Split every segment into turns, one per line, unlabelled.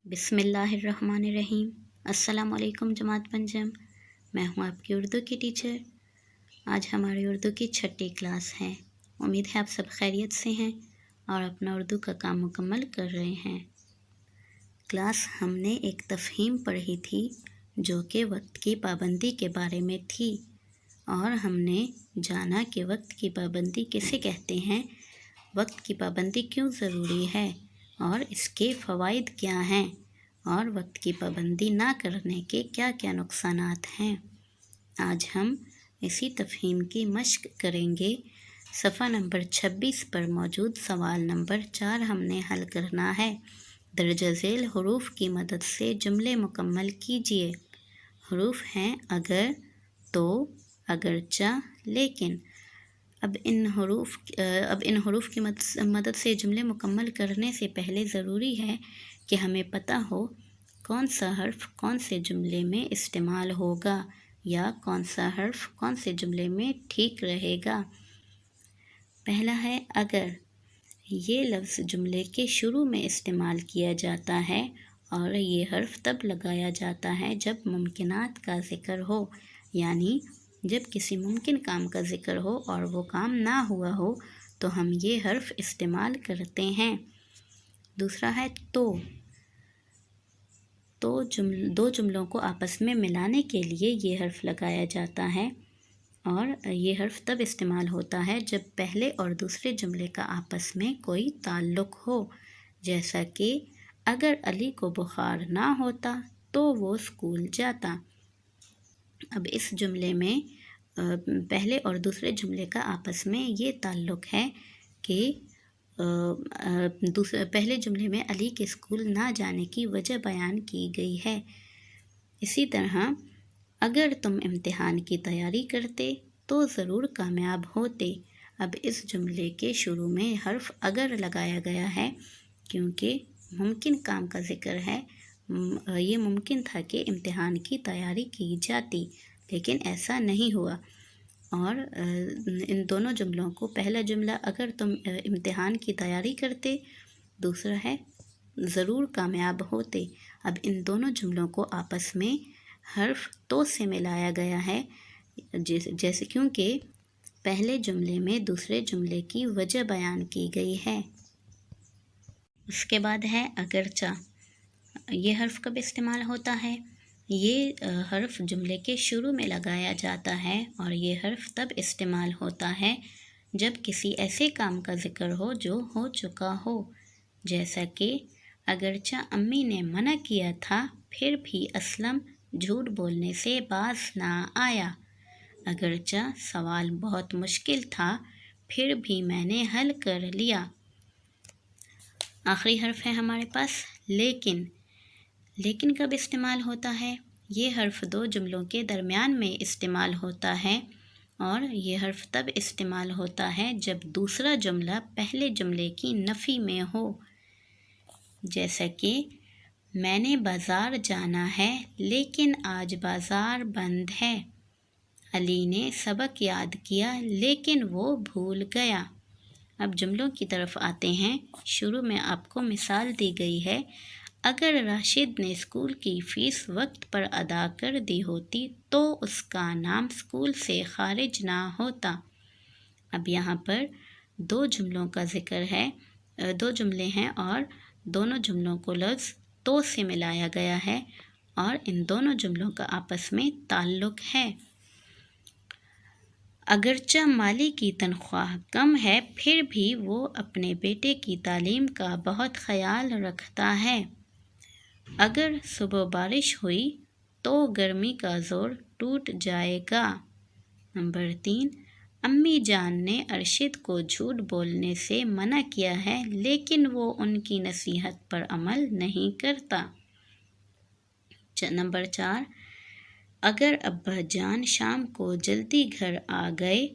بسم اللہ الرحمن الرحیم۔ السلام علیکم جماعت پنجم، میں ہوں آپ کی اردو کی ٹیچر۔ آج ہماری اردو کی 6ٹھی کلاس ہے۔ امید ہے آپ سب خیریت سے ہیں اور اپنا اردو کا کام مکمل کر رہے ہیں۔ کلاس ہم نے ایک تفہیم پڑھی تھی جو کہ وقت کی پابندی کے بارے میں تھی، اور ہم نے جانا کہ وقت کی پابندی کسے کہتے ہیں، وقت کی پابندی کیوں ضروری ہے اور اس کے فوائد کیا ہیں، اور وقت کی پابندی نہ کرنے کے کیا کیا نقصانات ہیں۔ آج ہم اسی تفہیم کی مشق کریں گے۔ صفحہ نمبر 26 پر موجود سوال نمبر 4 ہم نے حل کرنا ہے۔ درجہ ذیل حروف کی مدد سے جملے مکمل کیجیے۔ حروف ہیں اگر، تو، اگرچہ، لیکن۔ اب ان حروف کی مدد سے جملے مکمل کرنے سے پہلے ضروری ہے کہ ہمیں پتہ ہو کون سا حرف کون سے جملے میں استعمال ہوگا یا کون سا حرف کون سے جملے میں ٹھیک رہے گا۔ پہلا ہے اگر۔ یہ لفظ جملے کے شروع میں استعمال کیا جاتا ہے اور یہ حرف تب لگایا جاتا ہے جب ممکنات کا ذکر ہو، یعنی جب کسی ممکن کام کا ذکر ہو اور وہ کام نہ ہوا ہو تو ہم یہ حرف استعمال کرتے ہیں۔ دوسرا ہے تو۔ دو جملوں کو آپس میں ملانے کے لیے یہ حرف لگایا جاتا ہے، اور یہ حرف تب استعمال ہوتا ہے جب پہلے اور دوسرے جملے کا آپس میں کوئی تعلق ہو، جیسا کہ اگر علی کو بخار نہ ہوتا تو وہ اسکول جاتا۔ اب اس جملے میں پہلے اور دوسرے جملے کا آپس میں یہ تعلق ہے کہ پہلے جملے میں علی کے اسکول نہ جانے کی وجہ بیان کی گئی ہے۔ اسی طرح اگر تم امتحان کی تیاری کرتے تو ضرور کامیاب ہوتے۔ اب اس جملے کے شروع میں حرف اگر لگایا گیا ہے کیونکہ ممکن کام کا ذکر ہے۔ یہ ممکن تھا کہ امتحان کی تیاری کی جاتی، لیکن ایسا نہیں ہوا، اور ان دونوں جملوں کو، پہلا جملہ اگر تم امتحان کی تیاری کرتے، دوسرا ہے ضرور کامیاب ہوتے۔ اب ان دونوں جملوں کو آپس میں حرف تو سے ملایا گیا ہے، جیسے کیونکہ پہلے جملے میں دوسرے جملے کی وجہ بیان کی گئی ہے۔ اس کے بعد ہے اگرچہ۔ یہ حرف کب استعمال ہوتا ہے؟ یہ حرف جملے کے شروع میں لگایا جاتا ہے، اور یہ حرف تب استعمال ہوتا ہے جب کسی ایسے کام کا ذکر ہو جو ہو چکا ہو، جیسا کہ اگرچہ امی نے منع کیا تھا پھر بھی اسلم جھوٹ بولنے سے باز نہ آیا۔ اگرچہ سوال بہت مشکل تھا پھر بھی میں نے حل کر لیا۔ آخری حرف ہے ہمارے پاس لیکن۔ لیکن کب استعمال ہوتا ہے؟ یہ حرف دو جملوں کے درمیان میں استعمال ہوتا ہے، اور یہ حرف تب استعمال ہوتا ہے جب دوسرا جملہ پہلے جملے کی نفی میں ہو، جیسا کہ میں نے بازار جانا ہے لیکن آج بازار بند ہے۔ علی نے سبق یاد کیا لیکن وہ بھول گیا۔ اب جملوں کی طرف آتے ہیں۔ شروع میں آپ کو مثال دی گئی ہے، اگر راشد نے اسکول کی فیس وقت پر ادا کر دی ہوتی تو اس کا نام اسکول سے خارج نہ ہوتا۔ اب یہاں پر دو جملوں کا ذکر ہے، دو جملے ہیں اور دونوں جملوں کو لفظ تو سے ملایا گیا ہے، اور ان دونوں جملوں کا آپس میں تعلق ہے۔ اگرچہ مالی کی تنخواہ کم ہے پھر بھی وہ اپنے بیٹے کی تعلیم کا بہت خیال رکھتا ہے۔ اگر صبح بارش ہوئی تو گرمی کا زور ٹوٹ جائے گا۔ نمبر 3، امی جان نے ارشد کو جھوٹ بولنے سے منع کیا ہے لیکن وہ ان کی نصیحت پر عمل نہیں کرتا۔ نمبر 4، اگر ابا جان شام کو جلدی گھر آ گئے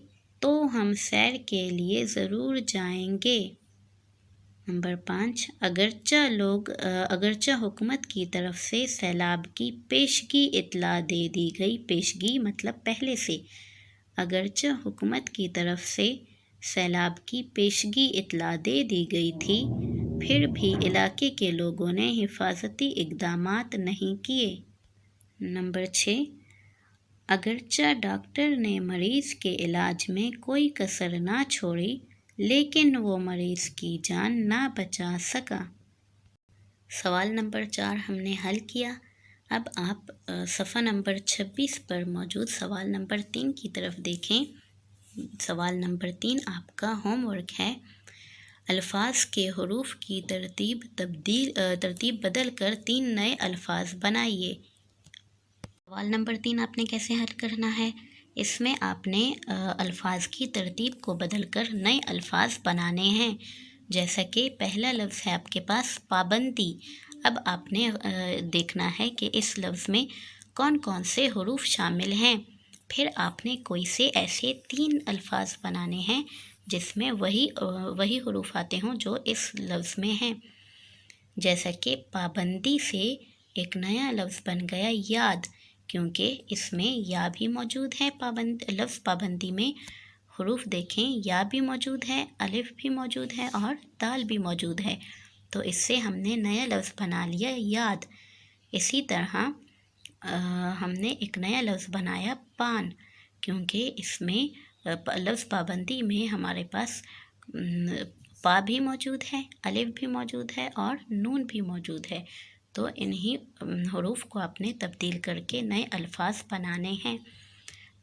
تو ہم سیر کے لیے ضرور جائیں گے۔ نمبر 5، اگرچہ حکومت کی طرف سے سیلاب کی پیشگی اطلاع دے دی گئی، پیشگی مطلب پہلے سے، اگرچہ حکومت کی طرف سے سیلاب کی پیشگی اطلاع دے دی گئی تھی پھر بھی علاقے کے لوگوں نے حفاظتی اقدامات نہیں کیے۔ نمبر 6، اگرچہ ڈاکٹر نے مریض کے علاج میں کوئی کسر نہ چھوڑی لیکن وہ مریض کی جان نہ بچا سکا۔ سوال نمبر 4 ہم نے حل کیا۔ اب آپ صفحہ نمبر 26 پر موجود سوال نمبر 3 کی طرف دیکھیں۔ سوال نمبر 3 آپ کا ہوم ورک ہے۔ الفاظ کے حروف کی ترتیب بدل کر 3 نئے الفاظ بنائیے۔ سوال نمبر 3 آپ نے کیسے حل کرنا ہے؟ اس میں آپ نے الفاظ کی ترتیب کو بدل کر نئے الفاظ بنانے ہیں۔ جیسا کہ پہلا لفظ ہے آپ کے پاس پابندی۔ اب آپ نے دیکھنا ہے کہ اس لفظ میں کون کون سے حروف شامل ہیں۔ پھر آپ نے کوئی سے ایسے 3 الفاظ بنانے ہیں جس میں وہی حروف آتے ہوں جو اس لفظ میں ہیں۔ جیسا کہ پابندی سے ایک نیا لفظ بن گیا یاد، کیونکہ اس میں یا بھی موجود ہے۔ لفظ پابندی میں حروف دیکھیں، یا بھی موجود ہے، الف بھی موجود ہے اور دال بھی موجود ہے، تو اس سے ہم نے نیا لفظ بنا لیا یاد۔ اسی طرح ہم نے ایک نیا لفظ بنایا پان، کیونکہ اس میں لفظ پابندی میں ہمارے پاس پا بھی موجود ہے، الف بھی موجود ہے اور نون بھی موجود ہے، تو انہی حروف کو آپ نے تبدیل کر کے نئے الفاظ بنانے ہیں۔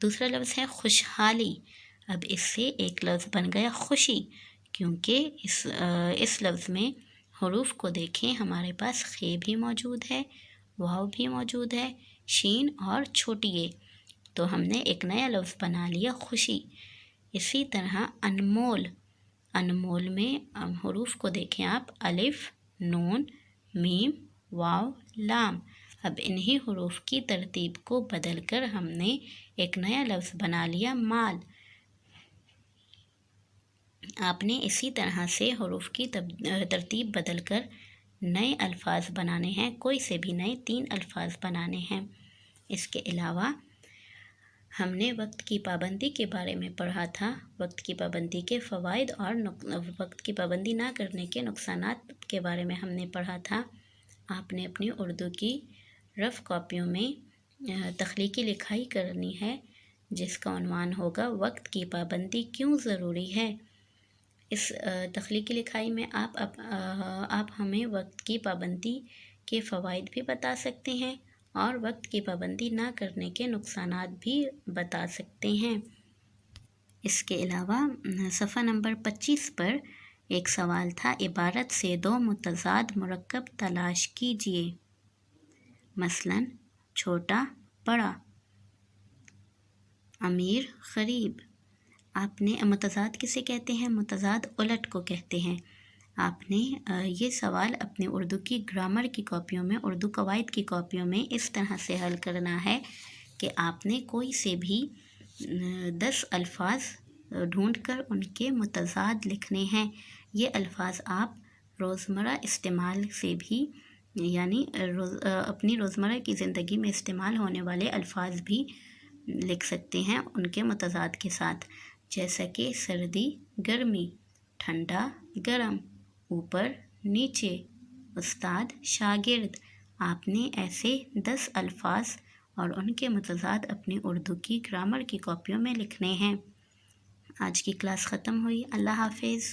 دوسرا لفظ ہے خوشحالی۔ اب اس سے ایک لفظ بن گیا خوشی، کیونکہ اس لفظ میں حروف کو دیکھیں، ہمارے پاس خے بھی موجود ہے، واو بھی موجود ہے، شین اور چھوٹی اے، تو ہم نے ایک نیا لفظ بنا لیا خوشی۔ اسی طرح انمول۔ انمول میں حروف کو دیکھیں آپ، الف، نون، میم، واو، لام۔ اب انہی حروف کی ترتیب کو بدل کر ہم نے ایک نیا لفظ بنا لیا مال۔ آپ نے اسی طرح سے حروف کی ترتیب بدل کر نئے الفاظ بنانے ہیں، کوئی سے بھی نئے 3 الفاظ بنانے ہیں۔ اس کے علاوہ ہم نے وقت کی پابندی کے بارے میں پڑھا تھا، وقت کی پابندی کے فوائد اور وقت کی پابندی نہ کرنے کے نقصانات کے بارے میں ہم نے پڑھا تھا۔ آپ نے اپنی اردو کی رف کاپیوں میں تخلیقی لکھائی کرنی ہے، جس کا عنوان ہوگا وقت کی پابندی کیوں ضروری ہے۔ اس تخلیقی لکھائی میں آپ ہمیں وقت کی پابندی کے فوائد بھی بتا سکتے ہیں اور وقت کی پابندی نہ کرنے کے نقصانات بھی بتا سکتے ہیں۔ اس کے علاوہ صفحہ نمبر 25 پر ایک سوال تھا، عبارت سے 2 متضاد مرکب تلاش کیجیے۔ مثلاً چھوٹا بڑا، امیر غریب۔ آپ نے متضاد کسے کہتے ہیں؟ متضاد الٹ کو کہتے ہیں۔ آپ نے یہ سوال اپنے اردو کی گرامر کی کاپیوں میں، اردو قواعد کی کاپیوں میں اس طرح سے حل کرنا ہے کہ آپ نے کوئی سے بھی 10 الفاظ ڈھونڈ کر ان کے متضاد لکھنے ہیں۔ یہ الفاظ آپ روزمرہ استعمال سے بھی، یعنی اپنی روزمرہ کی زندگی میں استعمال ہونے والے الفاظ بھی لکھ سکتے ہیں ان کے متضاد کے ساتھ، جیسا کہ سردی گرمی، ٹھنڈا گرم، اوپر نیچے، استاد شاگرد۔ آپ نے ایسے 10 الفاظ اور ان کے متضاد اپنی اردو کی گرامر کی کاپیوں میں لکھنے ہیں۔ آج کی کلاس ختم ہوئی۔ اللہ حافظ۔